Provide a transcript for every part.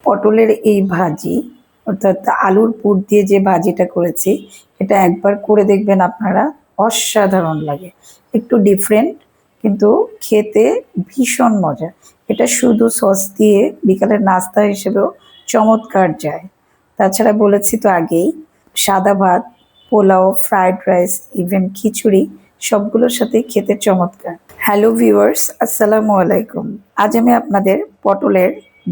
পটলের এই ভাজি অর্থাৎ আলুর পুর দিয়ে যে ভাজিটা করেছি, এটা একবার করে দেখবেন আপনারা, অসাধারণ লাগে। একটু ডিফারেন্ট, কিন্তু খেতে ভীষণ মজা। এটা শুধু সস দিয়ে বিকালের নাস্তা হিসেবেও চমৎকার যায়। তাছাড়া বলেছি তো আগেই, সাদা ভাত, পোলাও, ফ্রাইড রাইস, ইভেন খিচুড়ি সবগুলোর সাথেই খেতে চমৎকার। হ্যালো ভিউয়ার্স, আসসালামু আলাইকুম। আজ আমি আপনাদের পটলের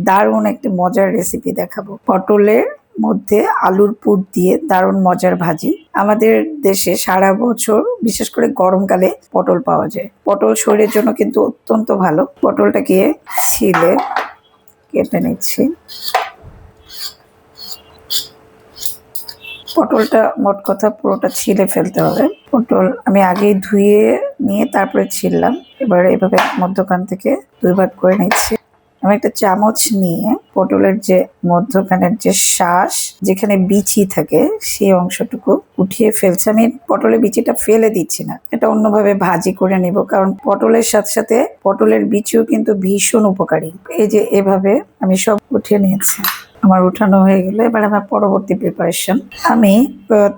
দারুণ একটি মজার রেসিপি দেখাবো। পটলের মধ্যে আলুর পুর দিয়ে দারুণ মজার ভাজি। আমাদের দেশে সারা বছর, বিশেষ করে গরমকালে পটল পাওয়া যায়। পটল শরীরের জন্য কিন্তু অত্যন্ত ভালো। পটলটাকে ছিলে কেটে নিচ্ছি। পটলটা মোট কথা পুরোটা ছিলে ফেলতে হবে। পটল আমি আগেই ধুয়ে নিয়ে তারপরে ছিললাম। এবার এভাবে মধ্যখান থেকে দুই ভাগ করে নিচ্ছি। আমি একটা চামচ নিয়ে পটলের যে মধ্যখানের যে শ্বাস, যেখানে বিচি থাকে, সেই অংশটুকু উঠিয়ে ফেলছি। আমি পটলের বিচিটা ফেলে দিচ্ছি না, এটা অন্যভাবে ভাজি করে নিব, কারণ পটলের সাথে সাথে পটলের বিচিও কিন্তু ভীষণ উপকারী। এই যে এভাবে আমি সব উঠিয়ে নিয়েছি। আমার উঠানো হয়ে গেলে এবার আমার পরবর্তী প্রিপারেশন। আমি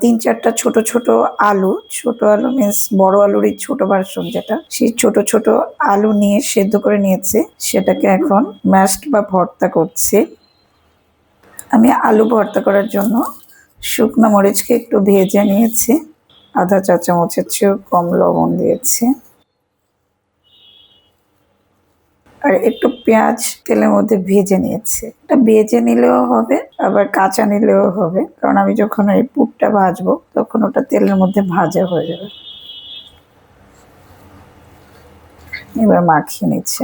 3-4টা ছোট ছোট আলু, ছোট আলু মিন্স বড় আলুরই ছোট ভার্সন যেটা, সেই ছোট ছোট আলু নিয়ে সেদ্ধ করে নিয়েছি। সেটাকে এখন ম্যাশড বা ভর্তা করছি। আমি আলু ভর্তা করার জন্য শুকনো মরিচকে একটু ভেজে নিয়েছি, আধা চা চামচের চেয়েও কম লবণ দিয়েছি, আর একটু পেঁয়াজ তেলের মধ্যে ভেজে নিয়েছি। এটা ভেজে নিলেও হবে, আবার কাঁচা নিলেও হবে, কারণ আমি যখন এই পুরটা ভাজবো তখন ওটা তেলের মধ্যে ভাজা হয়ে যাবে। এবার মাখিয়ে নিচ্ছে।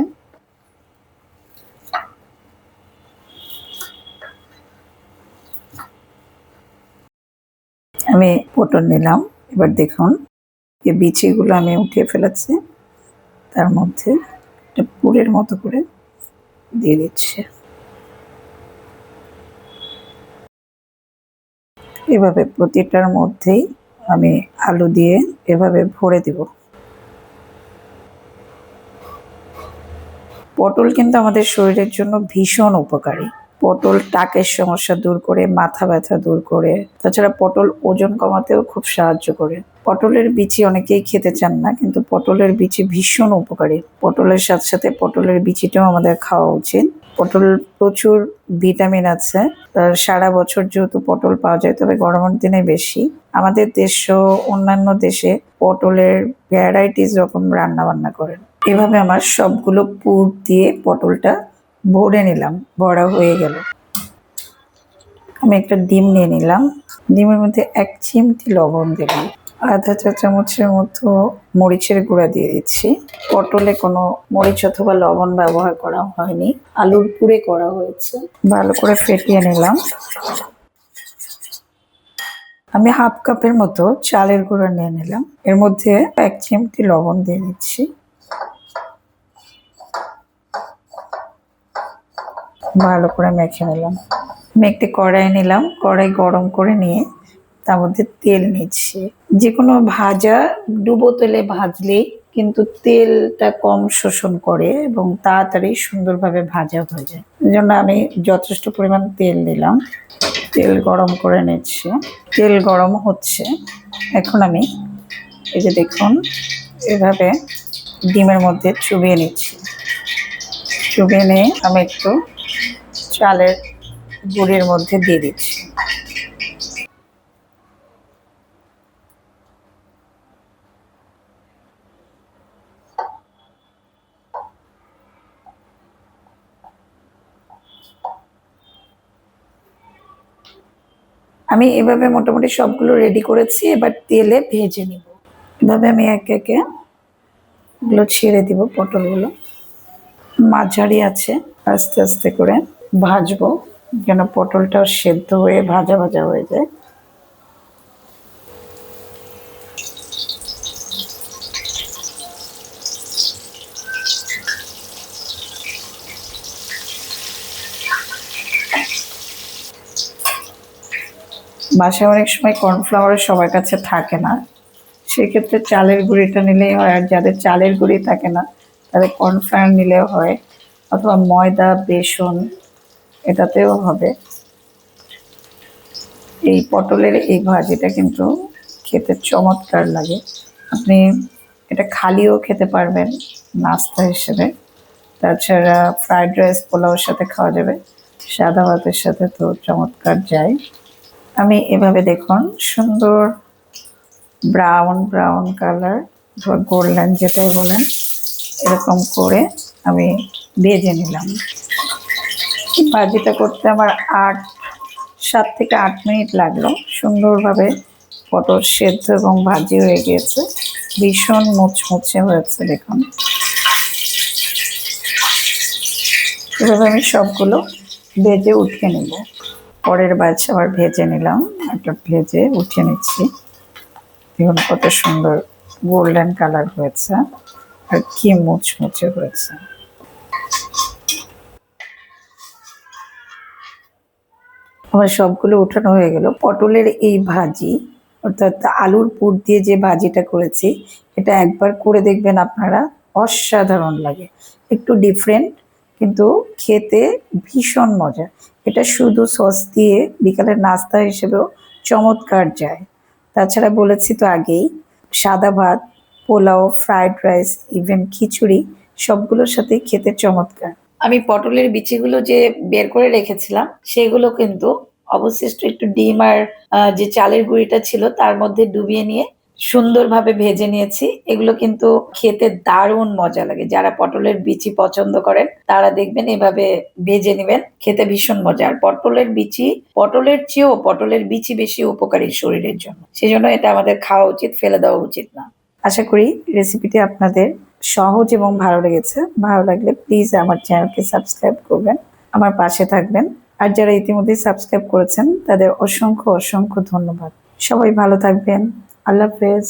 আমি পটল নিলাম। এবার দেখুন, এই বিচিগুলো আমি উঠিয়ে ফেলেছি, তার মধ্যে একটা পুরের মতো করে দিয়ে দিচ্ছে। এভাবে প্রতিটার মধ্যেই আমি আলু দিয়ে এভাবে ভরে দিব। পটল কিন্তু আমাদের শরীরের জন্য ভীষণ উপকারী। পটল টাকের সমস্যা দূর করে, মাথা ব্যথা দূর করে, তাছাড়া পটল ওজন কমাতেও খুব সাহায্য করে। পটলের বিচি অনেকেই খেতে চান না, কিন্তু পটলের বিচি ভীষণ উপকারী। পটলের সাথে সাথে পটলের বিচিটাও আমাদের খাওয়া উচিত। পটল প্রচুর ভিটামিন আছে। সারা বছর যেহেতু পটল পাওয়া যায়, তবে গরমের দিনে বেশি। আমাদের দেশ অন্যান্য দেশে পটলের ভ্যারাইটিস রকম রান্না বান্না করেন। এভাবে আমার সবগুলো পুর দিয়ে পটলটা ভরে নিলাম। ভরা হয়ে গেল। আমি একটা ডিম নিয়ে নিলাম। ডিমের মধ্যে 1 চিমটি লবণ দিলাম। আধা চা চামচের মতো মরিচের গুঁড়া দিয়ে দিচ্ছি। পটলে কোনো মরিচ অথবা লবণ ব্যবহার করা হয়নি, আলুর পুরে করা হয়েছে। ভালো করে ফেটিয়ে নিলাম। আমি হাফ কাপের মতো চালের গুঁড়া নিয়ে নিলাম। এর মধ্যে 1 চিমটি লবণ দিয়ে দিচ্ছি। ভালো করে মেখে নিলাম। আমি একটি কড়াই নিলাম। কড়াই গরম করে নিয়ে তার মধ্যে তেল নিচ্ছি। যে কোনো ভাজা ডুবো তেলে ভাজলেই কিন্তু তেলটা কম শোষণ করে এবং তাড়াতাড়ি সুন্দরভাবে ভাজা হয়ে যায়। এই জন্য আমি যথেষ্ট পরিমাণ তেল দিলাম। তেল গরম করে নিচ্ছি। তেল গরম হচ্ছে। এখন আমি এই যে দেখুন, এভাবে ডিমের মধ্যে চুবিয়ে নিচ্ছি। চুবিয়ে নিয়ে আমি একটু চালের গুঁড়ির মধ্যে দিয়ে দিচ্ছি। আমি এভাবে মোটামুটি সবগুলো রেডি করেছি। এবার তেলে ভেজে নিব। এভাবে আমি একে একে এগুলো ছেড়ে দিব। পটলগুলো মাঝারি আছে, আস্তে আস্তে করে ভাজবো, যেন পটলটাও সেদ্ধ হয়ে ভাজা ভাজা হয়ে যায়। বাসায় অনেক সময় কর্নফ্লাওয়ার সবার কাছে থাকে না, সেক্ষেত্রে চালের গুঁড়িটা নিলেই হয়। আর যাদের চালের গুঁড়ি থাকে না, তাদের কর্নফ্লাওয়ার নিলেও হয়, অথবা ময়দা, বেসন এটাতেও হবে। এই পটলের এই ভাজিটা কিন্তু খেতে চমৎকার লাগে। আপনি এটা খালিও খেতে পারবেন নাস্তা হিসেবে, তাছাড়া ফ্রাইড রাইস পোলাওর সাথে খাওয়া যাবে, সাদা ভাতের সাথে তো চমৎকার যায়। আমি এভাবে দেখুন সুন্দর ব্রাউন ব্রাউন কালার বা গোল্ডেন যেটাই বলেন, এরকম করে আমি ভেজে নিলাম। ভাজিটা করতে আমার 7 থেকে 8 মিনিট লাগলো। সুন্দরভাবে পটল সেদ্ধ এবং ভাজি হয়ে গিয়েছে, ভীষণ মুচমুচে হয়েছে দেখুন। এভাবে আমি সবগুলো ভেজে উঠিয়ে নেব। পরের ব্যাচ আবার ভেজে নিলাম, একটা ভেজে উঠিয়ে নিচ্ছি। দেখুন কত সুন্দর গোল্ডেন কালার হয়েছে আর কি মুচমুচে হয়েছে। আমার সবগুলো উঠানো হয়ে গেল। পটলের এই ভাজি অর্থাৎ আলুর পুর দিয়ে যে ভাজিটা করেছি, এটা একবার করে দেখবেন আপনারা, অসাধারণ লাগে। একটু ডিফারেন্ট কিন্তু খেতে ভীষণ মজা। এটা শুধু সস দিয়ে বিকালের নাস্তা হিসেবেও চমৎকার যায়। তাছাড়া বলেছি তো আগেই, সাদা ভাত, পোলাও, ফ্রাইড রাইস, ইভেন খিচুড়ি সবগুলোর সাথেই খেতে চমৎকার। আমি পটলের বিচিগুলো যে বের করে রেখেছিলাম সেগুলো কিন্তু অবশিষ্ট একটু ডিম আর যে চালের গুঁড়িটা ছিল তার মধ্যে ডুবিয়ে নিয়ে সুন্দরভাবে ভেজে নিয়েছি। এগুলো কিন্তু খেতে দারুণ মজা লাগে। যারা পটলের বিচি পছন্দ করেন তারা দেখবেন এভাবে ভেজে নেবেন, খেতে ভীষণ মজা। আর পটলের বিচি, পটলের চেয়েও পটলের বিচি বেশি উপকারী শরীরের জন্য, সেজন্য এটা আমাদের খাওয়া উচিত, ফেলে দেওয়া উচিত না। আশা করি রেসিপিটি আপনাদের সহজ এবং ভালো লেগেছে। ভালো লাগলে প্লিজ আমার চ্যানেলকে সাবস্ক্রাইব করবেন, আমার পাশে থাকবেন। আর যারা ইতিমধ্যে সাবস্ক্রাইব করেছেন তাদের অসংখ্য অসংখ্য ধন্যবাদ। সবাই ভালো থাকবেন। আল্লাহ হাফেজ।